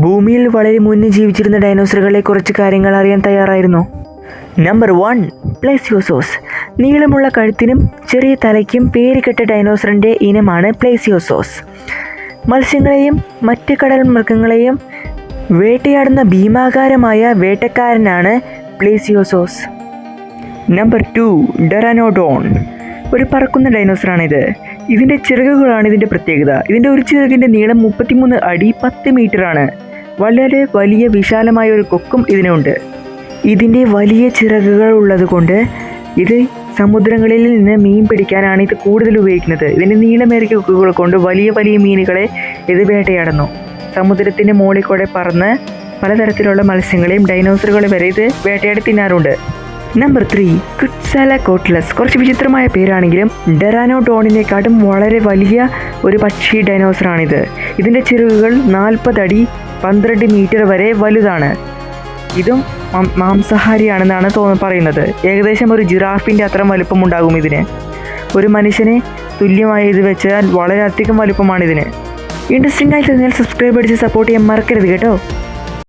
ഭൂമിയിൽ വളരെ മുന്നേ ജീവിച്ചിരുന്ന ഡൈനോസറുകളെ കുറച്ച് കാര്യങ്ങൾ അറിയാൻ തയ്യാറായിരുന്നു. നമ്പർ 1, പ്ലേസിയോസോസ്. നീളമുള്ള കഴുത്തിനും ചെറിയ തലയ്ക്കും പേരുകെട്ട ഡൈനോസറിൻ്റെ ഇനമാണ് പ്ലേസിയോസോസ്. മത്സ്യങ്ങളെയും മറ്റ് കടൽ മൃഗങ്ങളെയും വേട്ടയാടുന്ന ഭീമാകാരമായ വേട്ടക്കാരനാണ് പ്ലേസിയോസോസ്. നമ്പർ 2, ഡെറാനോഡോൺ. ഒരു പറക്കുന്ന ഡൈനോസറാണിത്. ഇതിൻ്റെ ചിറകുകളാണ് ഇതിൻ്റെ പ്രത്യേകത. ഇതിൻ്റെ ഒരു ചിറകിൻ്റെ നീളം 33 അടി 10 മീറ്ററാണ്. വളരെ വലിയ വിശാലമായ ഒരു കൊക്കും ഇതിനുണ്ട്. ഇതിൻ്റെ വലിയ ചിറകുകൾ ഉള്ളതുകൊണ്ട് ഇത് സമുദ്രങ്ങളിൽ നിന്ന് മീൻ പിടിക്കാനാണ് ഇത് കൂടുതൽ ഉപയോഗിക്കുന്നത്. ഇതിൻ്റെ നീളമേറിയ കൊക്കുകൾ കൊണ്ട് വലിയ വലിയ മീനുകളെ ഇത് വേട്ടയാടുന്നു. സമുദ്രത്തിൻ്റെ മുകളിൽ കൂടെ പറന്ന് പലതരത്തിലുള്ള മത്സ്യങ്ങളെയും ഡൈനോസറുകളെ വരെ ഇത് വേട്ടയാടി തിന്നാറുണ്ട്. നമ്പർ 3, ക്വിറ്റ്സാലക്കോട്ട്ലസ്. കുറച്ച് വിചിത്രമായ പേരാണെങ്കിലും ഡെറാനോഡോണിനെക്കാട്ടും വളരെ വലിയ ഒരു പക്ഷി ഡൈനോസറാണിത്. ഇതിൻ്റെ ചിറകുകൾ 40 അടി 12 മീറ്റർ വരെ വലുതാണ്. ഇതും മാംസാഹാരിയാണെന്നാണ് പറയുന്നത്. ഏകദേശം ഒരു ജിറാഫിൻ്റെ അത്രയും വലുപ്പമുണ്ടാകും ഇതിന്. ഒരു മനുഷ്യനെ തുല്യമായി ഇത് വെച്ചാൽ വളരെയധികം വലുപ്പമാണിതിന്. ഇൻട്രസ്റ്റിംഗ് ആയി തോന്നിയാൽ സബ്സ്ക്രൈബ് അടിച്ച് സപ്പോർട്ട് ചെയ്യാൻ മറക്കരുത് കേട്ടോ.